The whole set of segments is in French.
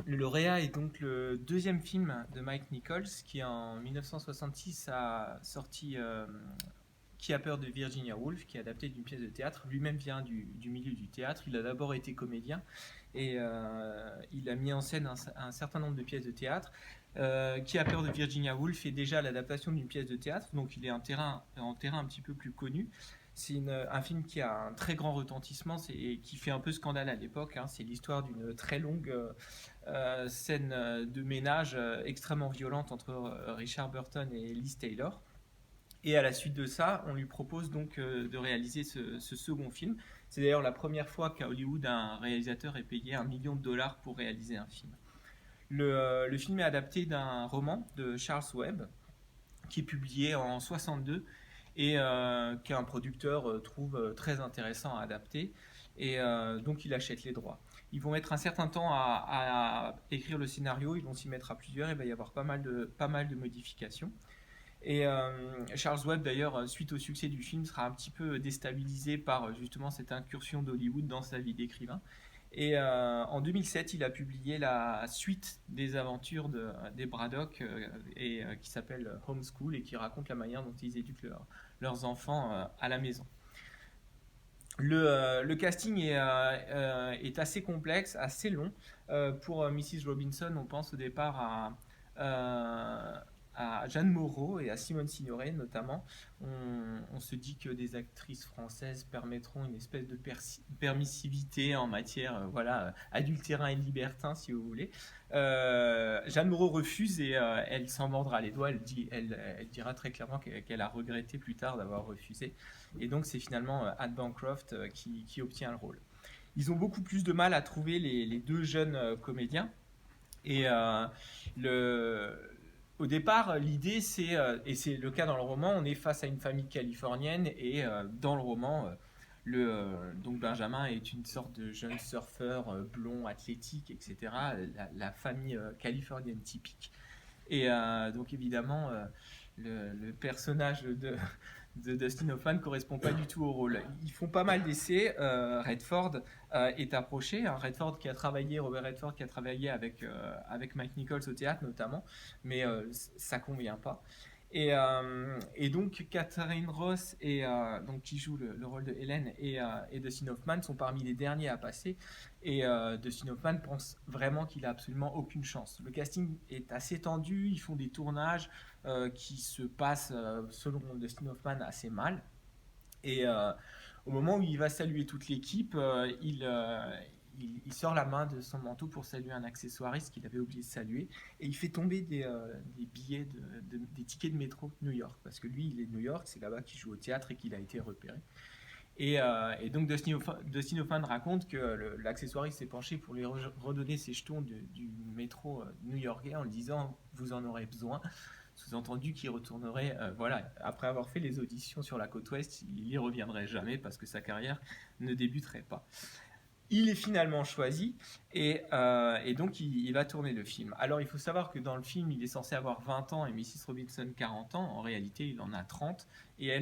Le lauréat est donc le deuxième film de Mike Nichols qui en 1966 a sorti Qui a peur de Virginia Woolf, qui est adapté d'une pièce de théâtre. Lui-même vient du milieu du théâtre. Il a d'abord été comédien et il a mis en scène un certain nombre de pièces de théâtre. Qui a peur de Virginia Woolf est déjà l'adaptation d'une pièce de théâtre, donc il est en terrain un petit peu plus connu. C'est un film qui a un très grand retentissement et qui fait un peu scandale à l'époque. Hein. C'est l'histoire d'une très longue scène de ménage extrêmement violente entre Richard Burton et Liz Taylor. Et à la suite de ça, on lui propose donc de réaliser ce second film. C'est d'ailleurs la première fois qu'à Hollywood, un réalisateur est payé 1 million de dollars pour réaliser un film. Le film est adapté d'un roman de Charles Webb, qui est publié en 62 et qu'un producteur trouve très intéressant à adapter. Et donc il achète les droits. Ils vont mettre un certain temps à écrire le scénario, ils vont s'y mettre à plusieurs, il va y avoir pas mal de modifications. Et Charles Webb, d'ailleurs, suite au succès du film, sera un petit peu déstabilisé par justement cette incursion d'Hollywood dans sa vie d'écrivain. Et en 2007, il a publié la suite des aventures des Braddock qui s'appelle Homeschool et qui raconte la manière dont ils éduquent leurs enfants à la maison. Le casting est assez complexe, assez long. Pour Mrs. Robinson, on pense au départ à Jeanne Moreau et à Simone Signoret notamment. On se dit que des actrices françaises permettront une espèce de permissivité en matière adultérin et libertin, si vous voulez. Jeanne Moreau refuse et elle s'en mordra les doigts. Elle dira très clairement qu'elle a regretté plus tard d'avoir refusé. Et donc c'est finalement Anne Bancroft qui obtient le rôle. Ils ont beaucoup plus de mal à trouver les deux jeunes comédiens. Et au départ, l'idée, et c'est le cas dans le roman, on est face à une famille californienne et dans le roman, donc Benjamin est une sorte de jeune surfeur blond, athlétique, etc. La famille californienne typique. Et donc évidemment, le personnage de Dustin Hoffman ne correspond pas du tout au rôle. Ils font pas mal d'essais. Redford est approché. Hein. Robert Redford qui a travaillé avec Mike Nichols au théâtre notamment, mais ça convient pas. Et donc Catherine Ross donc, qui joue le rôle de Hélène et Dustin Hoffman sont parmi les derniers à passer. Et Dustin Hoffman pense vraiment qu'il a absolument aucune chance. Le casting est assez tendu, ils font des tournages qui se passent, selon Dustin Hoffman, assez mal. Et au moment où il va saluer toute l'équipe, il sort la main de son manteau pour saluer un accessoiriste qu'il avait oublié de saluer. Et il fait tomber des billets, des tickets de métro de New York. Parce que lui, il est de New York, c'est là-bas qu'il joue au théâtre et qu'il a été repéré. Et donc Dustin Hoffman raconte que l'accessoiriste s'est penché pour lui redonner ses jetons du métro new-yorkais en lui disant « vous en aurez besoin ». Sous-entendu qu'il retournerait, après avoir fait les auditions sur la côte ouest, il n'y reviendrait jamais parce que sa carrière ne débuterait pas. Il est finalement choisi et donc il va tourner le film. Alors il faut savoir que dans le film, il est censé avoir 20 ans et Mrs. Robinson 40 ans. En réalité, il en a 30 et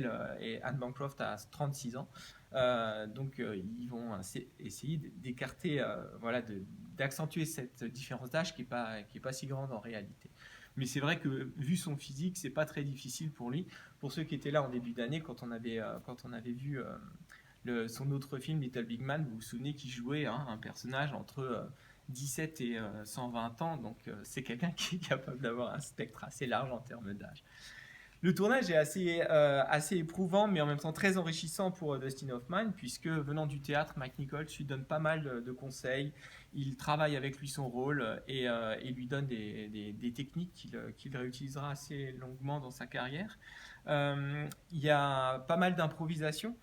Anne Bancroft a 36 ans. Donc ils vont essayer d'écarter, d'accentuer cette différence d'âge qui est pas si grande en réalité. Mais c'est vrai que vu son physique, c'est pas très difficile pour lui. Pour ceux qui étaient là en début d'année, quand on avait vu son autre film Little Big Man, vous vous souvenez qu'il jouait un personnage entre 17 et 120 ans, donc c'est quelqu'un qui est capable d'avoir un spectre assez large en termes d'âge. Le tournage est assez éprouvant, mais en même temps très enrichissant pour Dustin Hoffman, puisque venant du théâtre, Mike Nichols lui donne pas mal de conseils. Il travaille avec lui son rôle et lui donne des techniques qu'il réutilisera assez longuement dans sa carrière. Il y a pas mal d'improvisation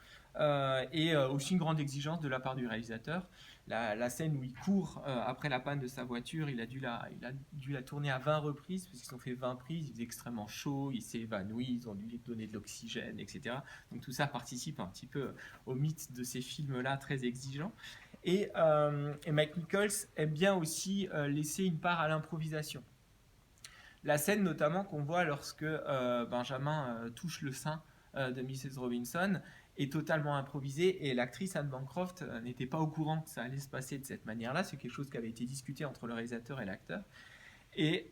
et aussi une grande exigence de la part du réalisateur. La scène où il court après la panne de sa voiture, il a dû la tourner à 20 reprises, parce qu'ils ont fait 20 prises, il faisait extrêmement chaud, il s'est évanoui, ils ont dû lui donner de l'oxygène, etc. Donc tout ça participe un petit peu au mythe de ces films-là très exigeants. Et Mike Nichols aime bien aussi laisser une part à l'improvisation. La scène notamment qu'on voit lorsque Benjamin touche le sein de Mrs. Robinson est totalement improvisé et l'actrice Anne Bancroft n'était pas au courant que ça allait se passer de cette manière-là. C'est quelque chose qui avait été discuté entre le réalisateur et l'acteur. Et,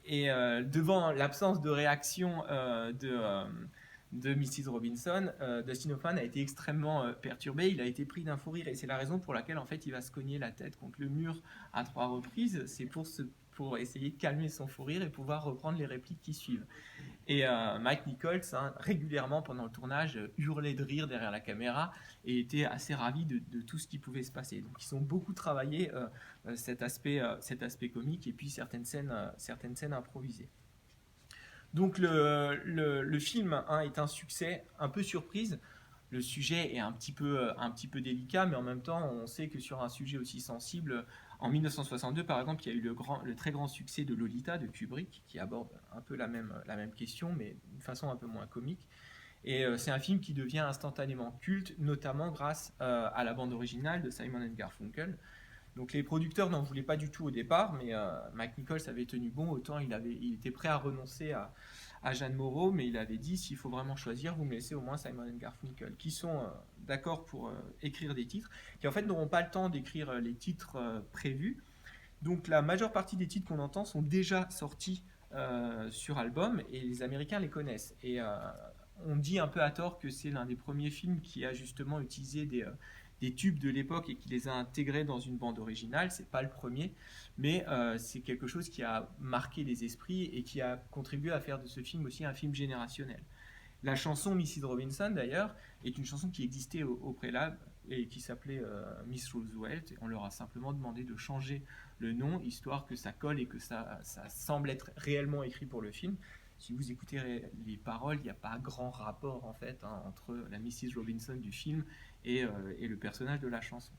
devant l'absence de réaction de Mrs. Robinson, Dustin Hoffman a été extrêmement perturbé. Il a été pris d'un fou rire et c'est la raison pour laquelle en fait il va se cogner la tête contre le mur à 3 reprises. C'est pour essayer de calmer son fou rire et pouvoir reprendre les répliques qui suivent. Et Mike Nichols, régulièrement pendant le tournage, hurlait de rire derrière la caméra et était assez ravi de tout ce qui pouvait se passer. Donc ils ont beaucoup travaillé cet aspect comique et puis certaines scènes improvisées. Donc le film est un succès, un peu surprise. Le sujet est un petit peu délicat, mais en même temps, on sait que sur un sujet aussi sensible, en 1962, par exemple, il y a eu le très grand succès de Lolita de Kubrick, qui aborde un peu la même question, mais d'une façon un peu moins comique. Et c'est un film qui devient instantanément culte, notamment grâce à la bande originale de Simon & Garfunkel. Donc les producteurs n'en voulaient pas du tout au départ, mais Mike Nichols avait tenu bon, autant il était prêt à renoncer à Jeanne Moreau, mais il avait dit s'il faut vraiment choisir, vous me laissez au moins Simon & Garfunkel, qui sont d'accord pour écrire des titres, qui en fait n'auront pas le temps d'écrire les titres prévus. Donc la majeure partie des titres qu'on entend sont déjà sortis sur album et les Américains les connaissent. Et on dit un peu à tort que c'est l'un des premiers films qui a justement utilisé des tubes de l'époque et qui les a intégrés dans une bande originale. C'est pas le premier, mais c'est quelque chose qui a marqué les esprits et qui a contribué à faire de ce film aussi un film générationnel. La chanson Mrs. Robinson, d'ailleurs, est une chanson qui existait au préalable et qui s'appelait Miss Roosevelt. On leur a simplement demandé de changer le nom, histoire que ça colle et que ça semble être réellement écrit pour le film. Si vous écoutez les paroles, il n'y a pas grand rapport en fait entre la Mrs. Robinson du film et le personnage de la chanson.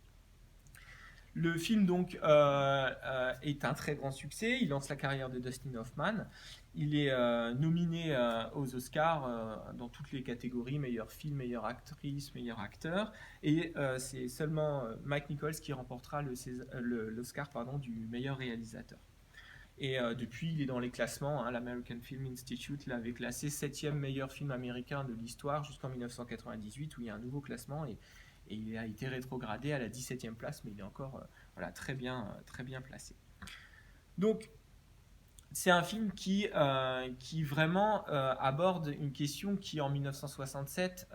Le film donc est un très grand succès. Il lance la carrière de Dustin Hoffman. Il est nominé aux Oscars dans toutes les catégories, meilleur film, meilleure actrice, meilleur acteur. Et c'est seulement Mike Nichols qui remportera l'Oscar du meilleur réalisateur. Et depuis, il est dans les classements. L'American Film Institute l'avait classé 7e meilleur film américain de l'histoire jusqu'en 1998, où il y a un nouveau classement. Et il a été rétrogradé à la 17e place, mais il est encore très bien placé. Donc, c'est un film qui vraiment aborde une question qui, en 1967,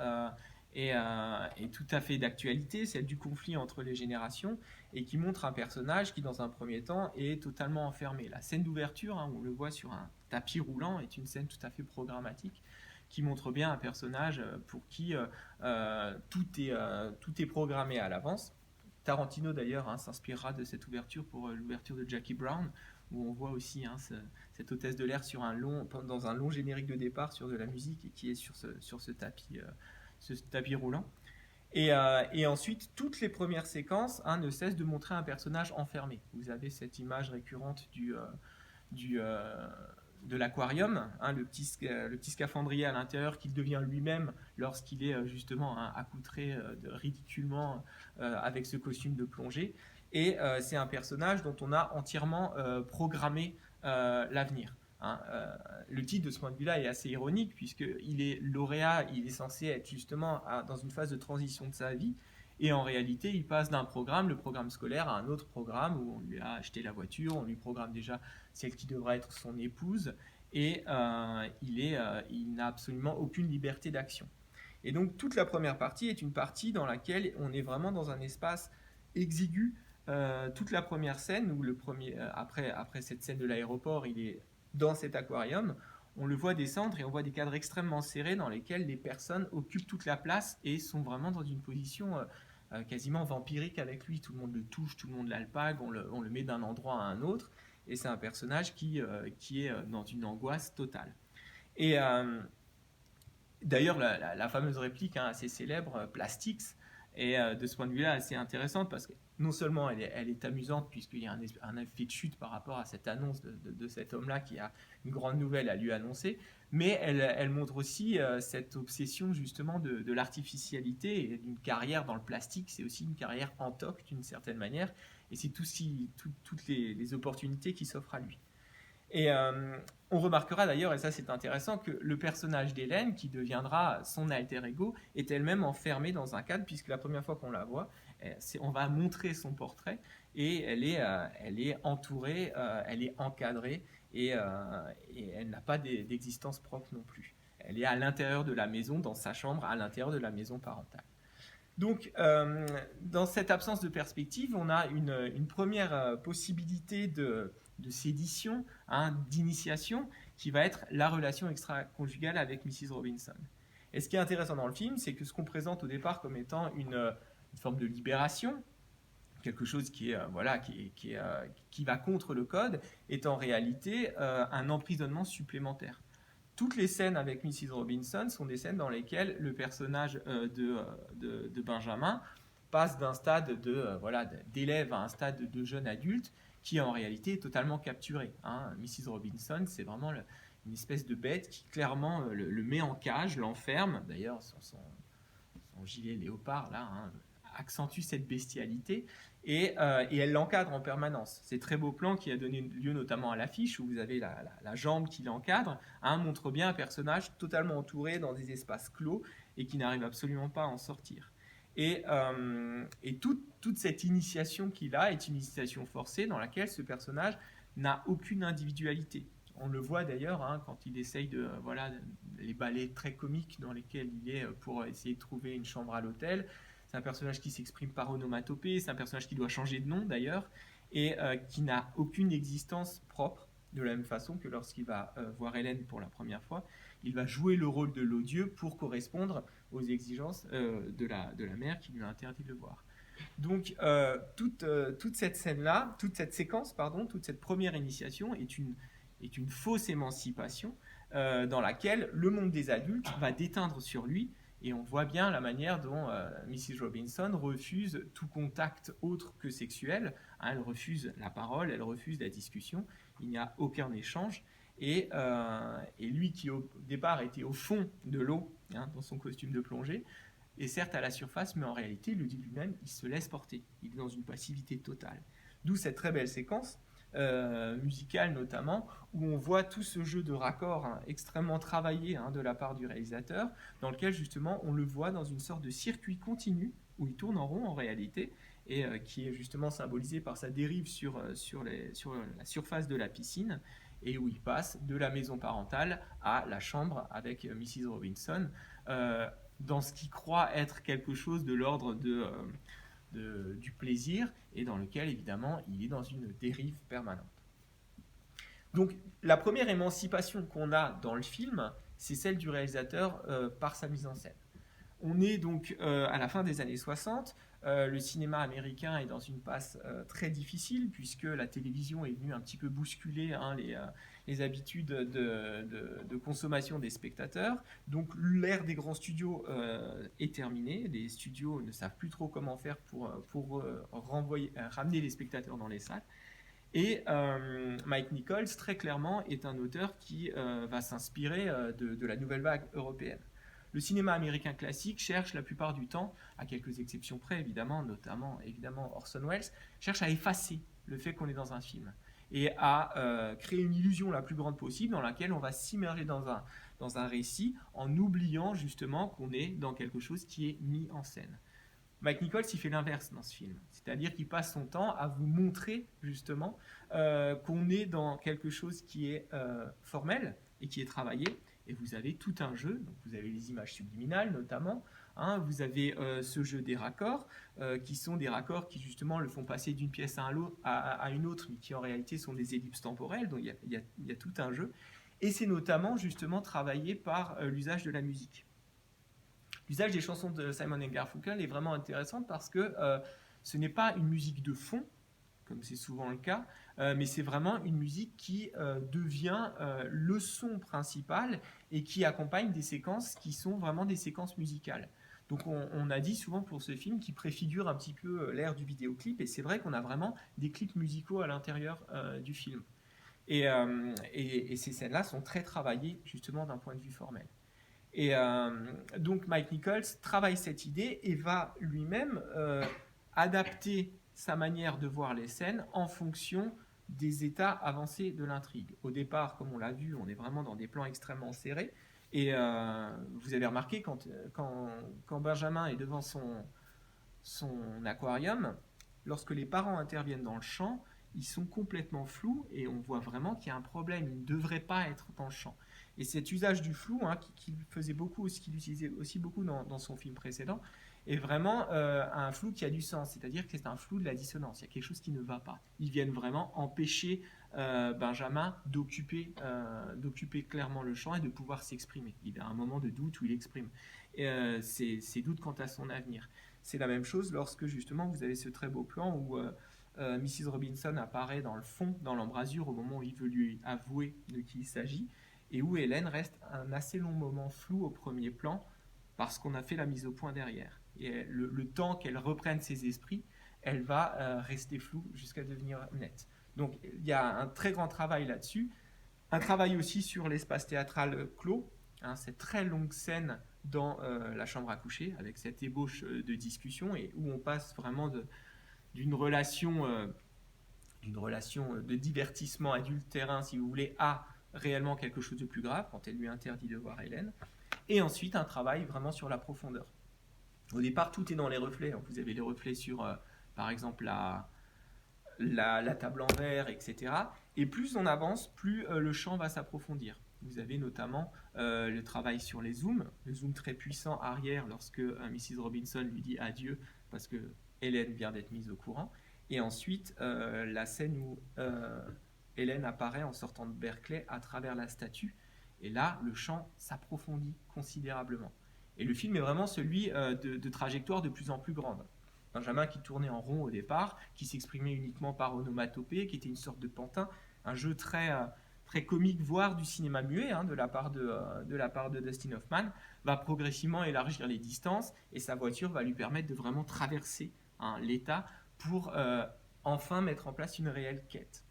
est tout à fait d'actualité, celle du conflit entre les générations, et qui montre un personnage qui, dans un premier temps, est totalement enfermé. La scène d'ouverture, on le voit sur un tapis roulant, est une scène tout à fait programmatique, qui montre bien un personnage pour qui tout est programmé à l'avance. Tarantino d'ailleurs s'inspirera de cette ouverture pour l'ouverture de Jackie Brown, où on voit aussi cette hôtesse de l'air dans un long générique de départ sur de la musique et qui est sur ce tapis roulant. Et ensuite, toutes les premières séquences ne cessent de montrer un personnage enfermé. Vous avez cette image récurrente de l'aquarium, le petit scaphandrier à l'intérieur qu'il devient lui-même lorsqu'il est justement accoutré ridiculement avec ce costume de plongée. Et c'est un personnage dont on a entièrement programmé l'avenir. Le titre de ce point de vue-là est assez ironique puisqu'il est lauréat, il est censé être justement dans une phase de transition de sa vie. Et en réalité, il passe d'un programme, le programme scolaire, à un autre programme où on lui a acheté la voiture, on lui programme déjà celle qui devra être son épouse, et il n'a absolument aucune liberté d'action. Et donc toute la première partie est une partie dans laquelle on est vraiment dans un espace exigu. Toute la première scène, où après cette scène de l'aéroport, il est dans cet aquarium, on le voit descendre et on voit des cadres extrêmement serrés dans lesquels les personnes occupent toute la place et sont vraiment dans une position quasiment vampirique avec lui. Tout le monde le touche, tout le monde l'alpague, on le met d'un endroit à un autre, et c'est un personnage qui est dans une angoisse totale. Et d'ailleurs, la fameuse réplique assez célèbre, Plastics, est de ce point de vue-là assez intéressante parce que non seulement elle est amusante puisqu'il y a un effet de chute par rapport à cette annonce de cet homme-là qui a une grande nouvelle à lui annoncer, mais elle montre aussi cette obsession justement de l'artificialité et d'une carrière dans le plastique. C'est aussi une carrière en toc d'une certaine manière, et c'est toutes les opportunités qui s'offrent à lui. Et on remarquera d'ailleurs, et ça c'est intéressant, que le personnage d'Hélène, qui deviendra son alter ego, est elle-même enfermée dans un cadre, puisque la première fois qu'on la voit, on va montrer son portrait, et elle est entourée, elle est encadrée, et elle n'a pas d'existence propre non plus. Elle est à l'intérieur de la maison, dans sa chambre, à l'intérieur de la maison parentale. Donc, dans cette absence de perspective, on a une première possibilité de sédition, hein, d'initiation, qui va être la relation extra-conjugale avec Mrs. Robinson. Et ce qui est intéressant dans le film, c'est que ce qu'on présente au départ comme étant une forme de libération, quelque chose qui est voilà, qui va contre le code, est en réalité un emprisonnement supplémentaire. Toutes les scènes avec Mrs. Robinson sont des scènes dans lesquelles le personnage de Benjamin passe d'un stade d'élève à un stade de jeune adulte qui en réalité est totalement capturé. Hein. Mrs. Robinson, c'est vraiment une espèce de bête qui clairement le met en cage, l'enferme. D'ailleurs, son gilet léopard là, hein, accentue cette bestialité, et elle l'encadre en permanence. Ces très beaux plans qui a donné lieu notamment à l'affiche, où vous avez la jambe qui l'encadre, hein, montre bien un personnage totalement entouré dans des espaces clos et qui n'arrive absolument pas à en sortir. Et toute cette initiation qu'il a est une initiation forcée dans laquelle ce personnage n'a aucune individualité. On le voit d'ailleurs hein, quand il essaye les ballets très comiques dans lesquels il est pour essayer de trouver une chambre à l'hôtel. C'est un personnage qui s'exprime par onomatopée, c'est un personnage qui doit changer de nom d'ailleurs, et qui n'a aucune existence propre, de la même façon que lorsqu'il va voir Hélène pour la première fois, il va jouer le rôle de l'odieux pour correspondre aux exigences de la mère qui lui a interdit de le voir. Donc toute cette scène-là, toute cette séquence, pardon, toute cette première initiation est une fausse émancipation dans laquelle le monde des adultes va déteindre sur lui, et on voit bien la manière dont Mrs. Robinson refuse tout contact autre que sexuel. Hein, elle refuse la parole, elle refuse la discussion, il n'y a aucun échange. Et lui qui au départ était au fond de l'eau, hein, dans son costume de plongée, est certes à la surface, mais en réalité, il le dit lui-même, il se laisse porter. Il est dans une passivité totale. D'où cette très belle séquence, musicale notamment, où on voit tout ce jeu de raccords hein, extrêmement travaillé hein, de la part du réalisateur, dans lequel justement on le voit dans une sorte de circuit continu, où il tourne en rond en réalité, et qui est justement symbolisé par sa dérive sur la surface de la piscine, et où il passe de la maison parentale à la chambre avec Mrs. Robinson, dans ce qui croit être quelque chose de l'ordre du plaisir, et dans lequel évidemment il est dans une dérive permanente. Donc la première émancipation qu'on a dans le film, c'est celle du réalisateur par sa mise en scène. On est donc à la fin des années 60, le cinéma américain est dans une passe très difficile, puisque la télévision est venue un petit peu bousculer hein, les habitudes de consommation des spectateurs. Donc l'ère des grands studios est terminée, les studios ne savent plus trop comment faire pour ramener les spectateurs dans les salles. Et Mike Nichols, très clairement, est un auteur qui va s'inspirer de la nouvelle vague européenne. Le cinéma américain classique cherche la plupart du temps, à quelques exceptions près évidemment, notamment évidemment Orson Welles, cherche à effacer le fait qu'on est dans un film et à créer une illusion la plus grande possible dans laquelle on va s'immerger dans un récit en oubliant justement qu'on est dans quelque chose qui est mis en scène. Mike Nichols, il fait l'inverse dans ce film, c'est-à-dire qu'il passe son temps à vous montrer justement qu'on est dans quelque chose qui est formel et qui est travaillé, et vous avez tout un jeu, donc vous avez les images subliminales notamment, hein, vous avez ce jeu des raccords, qui sont des raccords qui justement le font passer d'une pièce à une autre, mais qui en réalité sont des ellipses temporelles, donc il y a tout un jeu, et c'est notamment justement travaillé par l'usage de la musique. L'usage des chansons de Simon & Garfunkel est vraiment intéressant parce que ce n'est pas une musique de fond, comme c'est souvent le cas, mais c'est vraiment une musique qui devient le son principal et qui accompagne des séquences qui sont vraiment des séquences musicales. Donc on a dit souvent pour ce film qu'il préfigure un petit peu l'ère du vidéoclip, et c'est vrai qu'on a vraiment des clips musicaux à l'intérieur du film. Et ces scènes-là sont très travaillées justement d'un point de vue formel. Et donc Mike Nichols travaille cette idée et va lui-même adapter sa manière de voir les scènes en fonction des états avancés de l'intrigue. Au départ, comme on l'a vu, on est vraiment dans des plans extrêmement serrés. Et vous avez remarqué, quand Benjamin est devant son aquarium, lorsque les parents interviennent dans le champ, ils sont complètement flous et on voit vraiment qu'il y a un problème. Ils ne devraient pas être dans le champ. Et cet usage du flou, hein, qu'il faisait beaucoup, ce qu'il utilisait aussi beaucoup dans son film précédent, est vraiment un flou qui a du sens. C'est-à-dire que c'est un flou de la dissonance. Il y a quelque chose qui ne va pas. Ils viennent vraiment empêcher Benjamin d'occuper clairement le champ et de pouvoir s'exprimer. Il a un moment de doute où il exprime ses doutes quant à son avenir. C'est la même chose lorsque justement vous avez ce très beau plan où Mrs. Robinson apparaît dans le fond, dans l'embrasure, au moment où il veut lui avouer de qui il s'agit, et où Hélène reste un assez long moment flou au premier plan parce qu'on a fait la mise au point derrière. Et le temps qu'elle reprenne ses esprits, elle va rester floue jusqu'à devenir nette. Donc il y a un très grand travail là-dessus. Un travail aussi sur l'espace théâtral clos, hein, cette très longue scène dans la chambre à coucher, avec cette ébauche de discussion, et où on passe vraiment d'une relation, de divertissement adultérin, si vous voulez, à réellement quelque chose de plus grave, quand elle lui interdit de voir Hélène. Et ensuite, un travail vraiment sur la profondeur. Au départ, tout est dans les reflets. Vous avez les reflets sur, par exemple, la table en verre, etc. Et plus on avance, plus le champ va s'approfondir. Vous avez notamment le travail sur les zooms, le zoom très puissant arrière lorsque Mrs. Robinson lui dit adieu parce que Hélène vient d'être mise au courant. Et ensuite, la scène où Hélène apparaît en sortant de Berkeley à travers la statue. Et là, le champ s'approfondit considérablement. Et le film est vraiment celui de trajectoires de plus en plus grandes. Benjamin qui tournait en rond au départ, qui s'exprimait uniquement par onomatopée, qui était une sorte de pantin, un jeu très, très comique, voire du cinéma muet, hein, de la part de Dustin Hoffman, va progressivement élargir les distances et sa voiture va lui permettre de vraiment traverser l'état pour enfin mettre en place une réelle quête.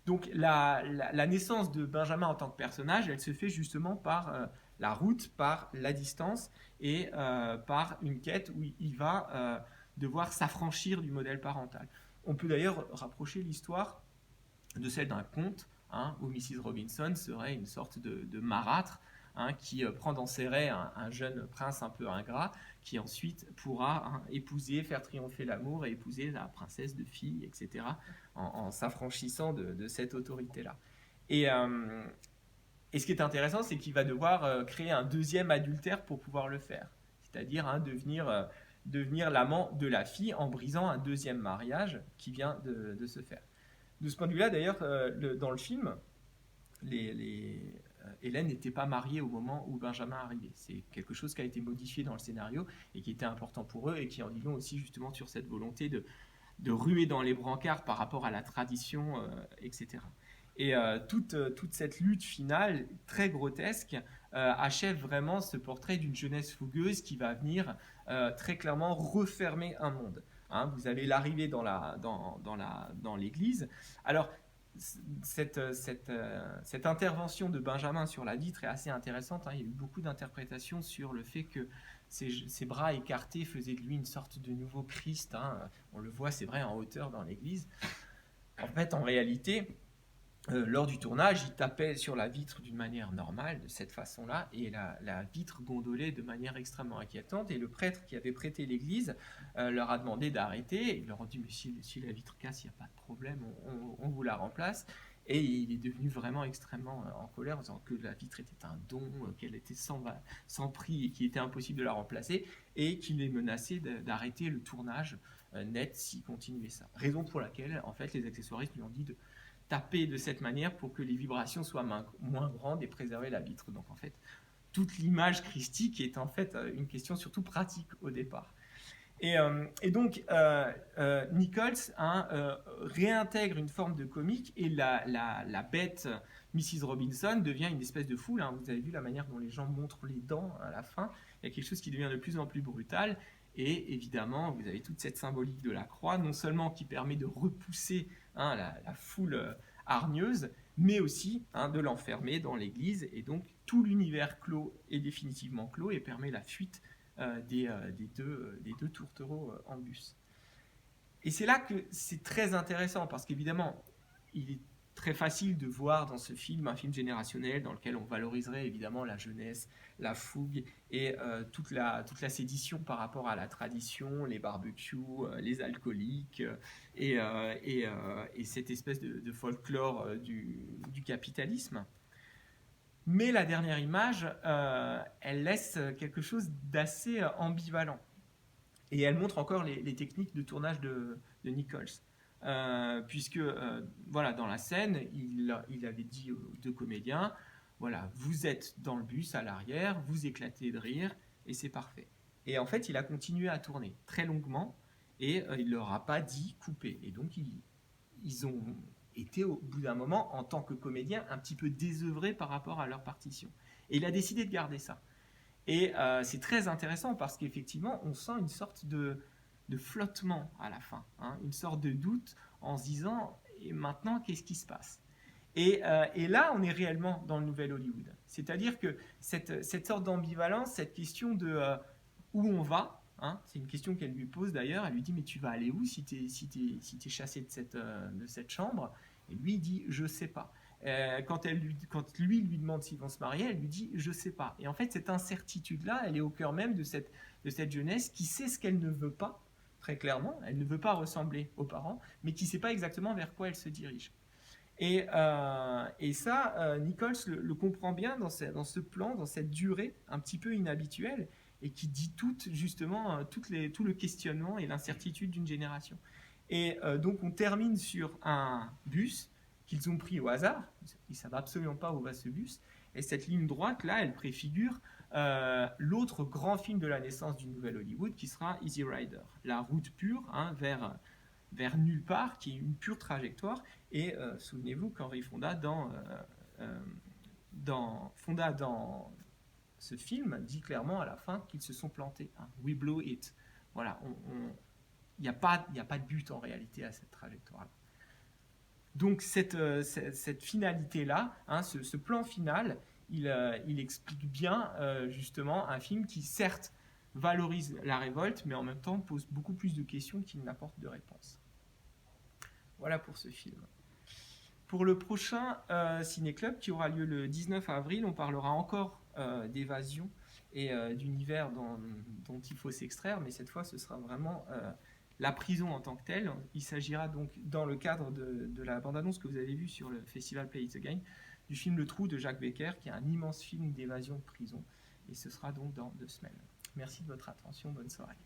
Donc la naissance de Benjamin en tant que personnage, elle se fait justement par la route, par la distance et par une quête où il va devoir s'affranchir du modèle parental. On peut d'ailleurs rapprocher l'histoire de celle d'un conte, hein, où Mrs. Robinson serait une sorte de marâtre, hein, qui prend dans ses raies un jeune prince un peu ingrat, qui ensuite pourra épouser, faire triompher l'amour et épouser la princesse de fille, etc., en s'affranchissant de cette autorité-là. Et ce qui est intéressant, c'est qu'il va devoir créer un deuxième adultère pour pouvoir le faire, c'est-à-dire devenir l'amant de la fille en brisant un deuxième mariage qui vient de se faire. De ce point de vue-là, d'ailleurs, dans le film, Hélène n'était pas mariée au moment où Benjamin arrivait. C'est quelque chose qui a été modifié dans le scénario et qui était important pour eux et qui en dit long aussi justement sur cette volonté de ruer dans les brancards par rapport à la tradition, etc. Et toute cette lutte finale, très grotesque, achève vraiment ce portrait d'une jeunesse fougueuse qui va venir très clairement refermer un monde. Hein, vous avez l'arrivée dans l'église. Alors, cette intervention de Benjamin sur la vitre est assez intéressante. Hein. Il y a eu beaucoup d'interprétations sur le fait que ses bras écartés faisaient de lui une sorte de nouveau Christ. Hein. On le voit, c'est vrai, en hauteur dans l'église. En fait, en réalité, lors du tournage, il tapait sur la vitre d'une manière normale, de cette façon-là, et la vitre gondolait de manière extrêmement inquiétante. Et le prêtre qui avait prêté l'église leur a demandé d'arrêter. Il leur a dit, mais si la vitre casse, il n'y a pas de problème, on vous la remplace. Et il est devenu vraiment extrêmement en colère, en disant que la vitre était un don, qu'elle était sans prix et qu'il était impossible de la remplacer, et qu'il est menacé d'arrêter le tournage net s'il continuait ça. Raison pour laquelle, en fait, les accessoiristes lui ont dit de taper de cette manière pour que les vibrations soient moins grandes et préserver la vitre. Donc en fait, toute l'image christique est en fait une question surtout pratique au départ. Et donc Nichols réintègre une forme de comique et la bête Mrs. Robinson devient une espèce de foule. Hein. Vous avez vu la manière dont les gens montrent les dents à la fin. Il y a quelque chose qui devient de plus en plus brutal. Et évidemment, vous avez toute cette symbolique de la croix, non seulement qui permet de repousser la foule hargneuse, mais aussi de l'enfermer dans l'église. Et donc, tout l'univers clos est définitivement clos et permet la fuite des deux tourtereaux en bus. Et c'est là que c'est très intéressant, parce qu'évidemment, il est très facile de voir dans ce film un film générationnel dans lequel on valoriserait évidemment la jeunesse, la fougue et toute la sédition par rapport à la tradition, les barbecues, les alcooliques et cette espèce de folklore du capitalisme. Mais la dernière image, elle laisse quelque chose d'assez ambivalent. Et elle montre encore les techniques de tournage de Nichols. Puisque, voilà, dans la scène, il avait dit aux deux comédiens, voilà, vous êtes dans le bus à l'arrière, vous éclatez de rire, et c'est parfait. Et en fait, il a continué à tourner très longuement, et il leur a pas dit couper. Et donc, ils ont été, au bout d'un moment, en tant que comédien, un petit peu désœuvrés par rapport à leur partition. Et il a décidé de garder ça. Et c'est très intéressant parce qu'effectivement, on sent une sorte de flottement à la fin, hein, une sorte de doute en se disant et maintenant, qu'est-ce qui se passe et là, on est réellement dans le nouvel Hollywood. C'est-à-dire que cette sorte d'ambivalence, cette question de où on va, hein, c'est une question qu'elle lui pose d'ailleurs, elle lui dit mais tu vas aller où si t'es chassé de cette chambre? Et lui il dit je sais pas. Quand lui demande s'ils vont se marier, elle lui dit je sais pas. Et en fait, cette incertitude-là, elle est au cœur même de cette jeunesse qui sait ce qu'elle ne veut pas, très clairement. Elle ne veut pas ressembler aux parents, mais qui ne sait pas exactement vers quoi elle se dirige. Et ça, Nichols le comprend bien dans ce plan, dans cette durée un petit peu inhabituelle, et qui dit justement tout le questionnement et l'incertitude d'une génération. Et donc on termine sur un bus qu'ils ont pris au hasard, ils ne savent absolument pas où va ce bus, et cette ligne droite là, elle préfigure l'autre grand film de la naissance du nouvel Hollywood qui sera Easy Rider, la route pure, hein, vers nulle part, qui est une pure trajectoire. Et souvenez-vous qu'Henry Fonda dans ce film dit clairement à la fin qu'ils se sont plantés, hein. We blew it. Voilà, il n'y a pas de but en réalité à cette trajectoire-là. Donc cette finalité-là, hein, ce plan final, il explique bien justement un film qui certes valorise la révolte, mais en même temps pose beaucoup plus de questions qu'il n'apporte de réponses. Voilà pour ce film. Pour le prochain Ciné-Club qui aura lieu le 19 avril, on parlera encore d'évasion et d'univers dont il faut s'extraire, mais cette fois ce sera vraiment la prison en tant que telle. Il s'agira donc, dans le cadre de la bande-annonce que vous avez vue sur le festival Play It Again, du film Le Trou de Jacques Becker, qui est un immense film d'évasion de prison. Et ce sera donc dans 2 semaines. Merci de votre attention, bonne soirée.